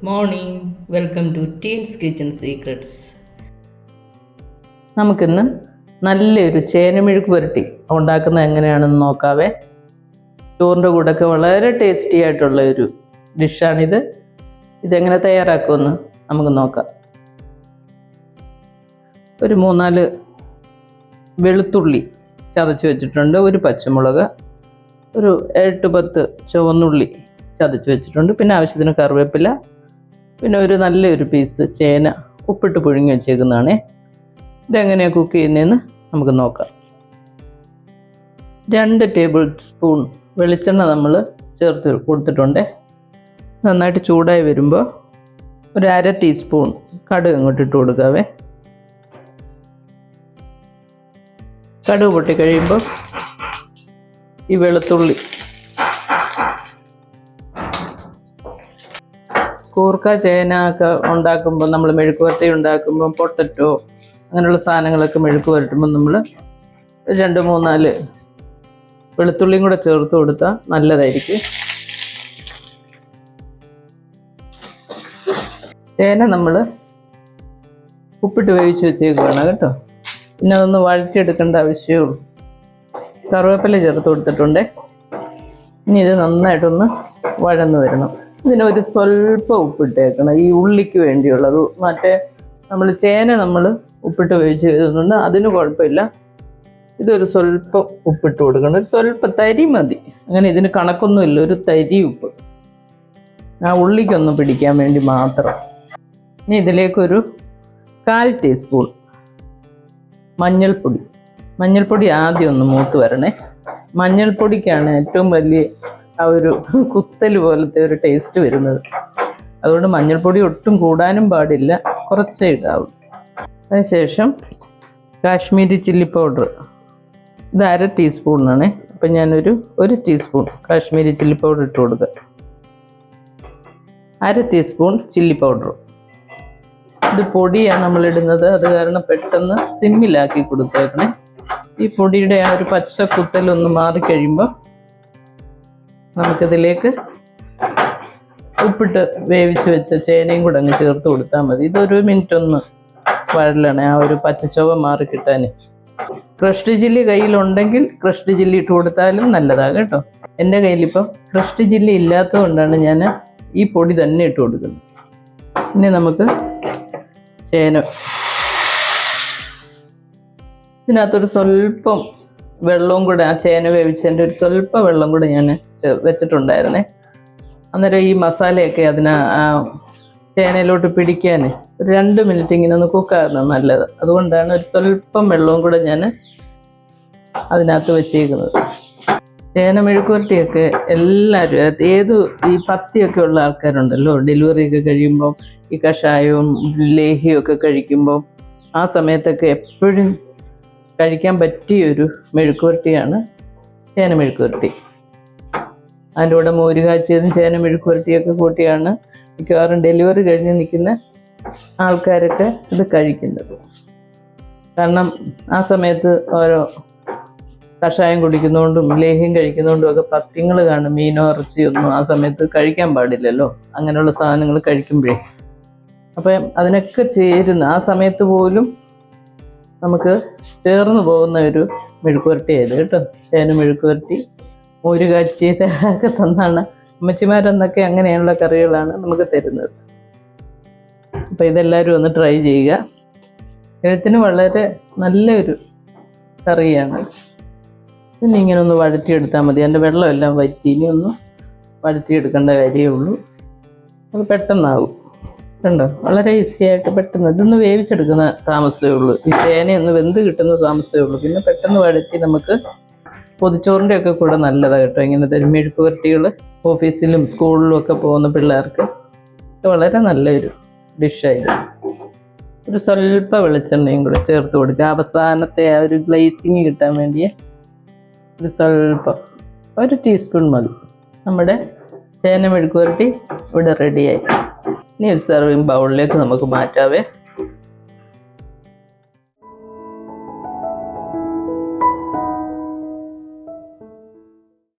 Good morning, welcome to teens kitchen secrets. നമുക്കിന്ന് നല്ലൊരു ചേനമെഴുക്ക് പുരട്ടി ഉണ്ടാക്കുന്നത് എങ്ങനെയാണെന്ന് നോക്കാവേ. ചോറിൻ്റെ കൂടെയൊക്കെ വളരെ ടേസ്റ്റി ആയിട്ടുള്ള ഒരു ഡിഷാണിത്. ഇതെങ്ങനെ തയ്യാറാക്കുമെന്ന് നമുക്ക് നോക്കാം. ഒരു 3-4 വെളുത്തുള്ളി ചതച്ച് വെച്ചിട്ടുണ്ട്, ഒരു പച്ചമുളക്, ഒരു 8-10 ചുവന്നുള്ളി ചതച്ച് വെച്ചിട്ടുണ്ട്, പിന്നെ ആവശ്യത്തിന് കറിവേപ്പില, പിന്നെ ഒരു നല്ലൊരു പീസ് ചേന ഉപ്പിട്ട് പുഴുങ്ങി വെച്ചേക്കുന്നതാണേ. ഇതെങ്ങനെയാണ് കുക്ക് ചെയ്യുന്നതെന്ന് നമുക്ക് നോക്കാം. 2 ടേബിൾ സ്പൂൺ വെളിച്ചെണ്ണ നമ്മൾ ചേർത്ത് കൊടുത്തിട്ടുണ്ട്. നന്നായിട്ട് ചൂടായി വരുമ്പോൾ ഒരു 1/2 ടീസ്പൂൺ കടുക് അങ്ങോട്ട് ഇട്ട് കൊടുക്കാവേ. കടുക് പൊട്ടി കഴിയുമ്പോൾ ഈ വെളുത്തുള്ളി, കൂർക്ക ചേന ഒക്കെ ഉണ്ടാക്കുമ്പോൾ, നമ്മൾ മെഴുക്ക് പുരട്ടി ഉണ്ടാക്കുമ്പോൾ പൊട്ടറ്റോ അങ്ങനെയുള്ള സാധനങ്ങളൊക്കെ മെഴുക്ക് പുരട്ടുമ്പോൾ നമ്മൾ 2-3-4 വെളുത്തുള്ളിയും കൂടെ ചേർത്ത് കൊടുത്താൽ നല്ലതായിരിക്കും. ചേന നമ്മൾ ഉപ്പിട്ട് വേവിച്ച് വെച്ചേക്കുകയാണ് കേട്ടോ. പിന്നെ അതൊന്ന് വഴറ്റിയെടുക്കേണ്ട ആവശ്യമുള്ളൂ. കറിവേപ്പില ചേർത്ത് കൊടുത്തിട്ടുണ്ട്. ഇനി ഇത് നന്നായിട്ടൊന്ന് വഴന്ന് വരണം. ഇതിനൊരു സ്വല്പം ഉപ്പിട്ടേക്കണം, ഈ ഉള്ളിക്ക് വേണ്ടിയുള്ളത്. മറ്റേ നമ്മൾ ചേന നമ്മൾ ഉപ്പിട്ട് വേവിച്ച് വരുന്നുണ്ട്, അതിന് കുഴപ്പമില്ല. ഇതൊരു സ്വല്പം ഉപ്പിട്ട് കൊടുക്കണം, ഒരു സ്വല്പം തരി മതി. അങ്ങനെ ഇതിന് കണക്കൊന്നുമില്ല, ഒരു തരി ഉപ്പ് ആ ഉള്ളിക്കൊന്ന് പിടിക്കാൻ വേണ്ടി മാത്രം. ഇനി ഇതിലേക്കൊരു 1/4 ടീസ്പൂൺ മഞ്ഞൾപ്പൊടി ആദ്യം ഒന്ന് മൂത്ത് വരണേ. മഞ്ഞൾപ്പൊടിക്കാണ് ഏറ്റവും വലിയ ആ ഒരു കുത്തൽ പോലത്തെ ഒരു ടേസ്റ്റ് വരുന്നത്. അതുകൊണ്ട് മഞ്ഞൾപ്പൊടി ഒട്ടും കൂടാനും പാടില്ല, കുറച്ചേ ഇടാവും. അതിനുശേഷം കാശ്മീരി ചില്ലി പൗഡർ, ഇത് 1/2 ടീസ്പൂണാണ്. അപ്പം ഞാനൊരു 1 ടീസ്പൂൺ കാശ്മീരി ചില്ലി പൗഡർ ഇട്ട് കൊടുക്കുക. 1/2 ടീസ്പൂൺ ചില്ലി പൗഡർ. ഇത് പൊടിയാണ് നമ്മളിടുന്നത്, അത് കാരണം പെട്ടെന്ന് സിമ്മിലാക്കി കൊടുത്തേക്കണേ. ഈ പൊടിയുടെ ആ ഒരു പച്ച കുത്തലൊന്ന് മാറിക്കഴിയുമ്പോൾ നമുക്കിതിലേക്ക് ഉപ്പിട്ട് വേവിച്ച് വെച്ച ചേനയും കൂടെ അങ്ങ് ചേർത്ത് കൊടുത്താൽ മതി. ഇതൊരു മിനിറ്റ് ഒന്ന് വഴലണേ, ആ ഒരു പച്ചച്ചൊവ മാറി കിട്ടാൻ. ക്രഷ്ഡ് ചില്ലി കയ്യിലുണ്ടെങ്കിൽ ക്രഷ്ഡ് ചില്ലി ഇട്ട് കൊടുത്താലും നല്ലതാണ് കേട്ടോ. എൻ്റെ കയ്യിലിപ്പം ക്രഷ്ഡ് ചില്ലി ഇല്ലാത്തത് കൊണ്ടാണ് ഞാൻ ഈ പൊടി തന്നെ ഇട്ട് കൊടുക്കുന്നത്. ഇനി നമുക്ക് ചേന, ഇതിനകത്തൊരു സ്വല്പം വെള്ളവും കൂടെ, ആ ചേന വേവിച്ചതിൻ്റെ ഒരു സ്വല്പം വെള്ളം കൂടെ ഞാൻ വെച്ചിട്ടുണ്ടായിരുന്നേ. അന്നേരം ഈ മസാലയൊക്കെ ആ ചേനയിലോട്ട് പിടിക്കാൻ ഒരു 2 മിനിറ്റ് ഇങ്ങനെ ഒന്ന് കുക്കാകുന്നത് നല്ലത്. അതുകൊണ്ടാണ് ഒരു സ്വല്പം വെള്ളവും കൂടെ ഞാൻ അതിനകത്ത് വെച്ചേക്കുന്നത്. ചേന മെഴുക്ക് പുരട്ടിയൊക്കെ എല്ലാവരും, ഏത് ഈ പത്തിയൊക്കെ ഉള്ള ആൾക്കാരുണ്ടല്ലോ, ഡെലിവറിയൊക്കെ കഴിയുമ്പോൾ ഈ കഷായവും ലേഹ്യമൊക്കെ കഴിക്കുമ്പോൾ ആ സമയത്തൊക്കെ എപ്പോഴും കഴിക്കാൻ പറ്റിയൊരു മെഴുക്ക് പുരട്ടിയാണ് ചേന മെഴുക്ക് പുരട്ടി. അതിൻ്റെ കൂടെ മോര് കാച്ചിയതും ചേന മെഴുക്ക് പുരട്ടിയൊക്കെ കൂട്ടിയാണ് മിക്കവാറും ഡെലിവറി കഴിഞ്ഞ് നിൽക്കുന്ന ആൾക്കാരൊക്കെ ഇത് കഴിക്കുന്നത്. കാരണം ആ സമയത്ത് ഓരോ കഷായം കുടിക്കുന്നതുകൊണ്ടും ലേഹ്യം കഴിക്കുന്നതുകൊണ്ടും ഒക്കെ പഥ്യങ്ങൾ കാണും. മീനോ ഇറച്ചിയൊന്നും ആ സമയത്ത് കഴിക്കാൻ പാടില്ലല്ലോ, അങ്ങനെയുള്ള സാധനങ്ങൾ കഴിക്കുമ്പോഴേ. അപ്പം അതിനൊക്കെ ചേരുന്ന ആ സമയത്ത് പോലും നമുക്ക് ചേർന്ന് പോകുന്ന ഒരു മെഴുക്ക് പുരട്ടിയായത് കേട്ടോ. ചേന മെഴുക്ക് പുരട്ടി, മോര് കാച്ചിയതൊക്കെ തന്നാണ് അമ്മച്ചിമാരെന്നൊക്കെ അങ്ങനെയുള്ള കറികളാണ് നമുക്ക് തരുന്നത്. അപ്പോൾ ഇതെല്ലാവരും ഒന്ന് ട്രൈ ചെയ്യുക. എഴുത്തിന് വളരെ നല്ലൊരു കറിയാണ്. ഇനി ഇങ്ങനെ ഒന്ന് വഴറ്റിയെടുത്താൽ മതി. അതിൻ്റെ വെള്ളമെല്ലാം വറ്റി, ഇനി ഒന്ന് വഴറ്റിയെടുക്കേണ്ട കാര്യമേ ഉള്ളൂ. അത് പെട്ടെന്നാവും കണ്ടോ, വളരെ ഈസി ആയിട്ട് പെട്ടെന്ന് ഇതൊന്ന് വേവിച്ചെടുക്കുന്ന താമസമേ ഉള്ളൂ. ഈ ചേനയൊന്ന് വെന്ത് കിട്ടുന്ന താമസമേ ഉള്ളൂ. പിന്നെ പെട്ടെന്ന് വഴറ്റി നമുക്ക് പൊതിച്ചോറിൻ്റെ ഒക്കെ കൂടെ നല്ലതാണ് കേട്ടോ. ഇങ്ങനത്തെ മെഴുക്ക് പുരട്ടികൾ ഓഫീസിലും സ്കൂളിലും ഒക്കെ പോകുന്ന പിള്ളേർക്ക് വളരെ നല്ലൊരു ഡിഷായിരുന്നു. ഒരു സ്വല്പ വെളിച്ചെണ്ണയും കൂടെ ചേർത്ത് കൊടുക്കുക. അവസാനത്തെ ആ ഒരു ഗ്ലേസിങ് കിട്ടാൻ വേണ്ടിയ ഒരു സ്വല്പം, 1 ടീസ്പൂൺ മതി. നമ്മുടെ ചേന മെഴുക്ക് പുരട്ടി ഇവിടെ റെഡിയായി. ഇനി ഒരു സെർവിങ് ബൗളിലേക്ക് നമുക്ക് മാറ്റാവേ.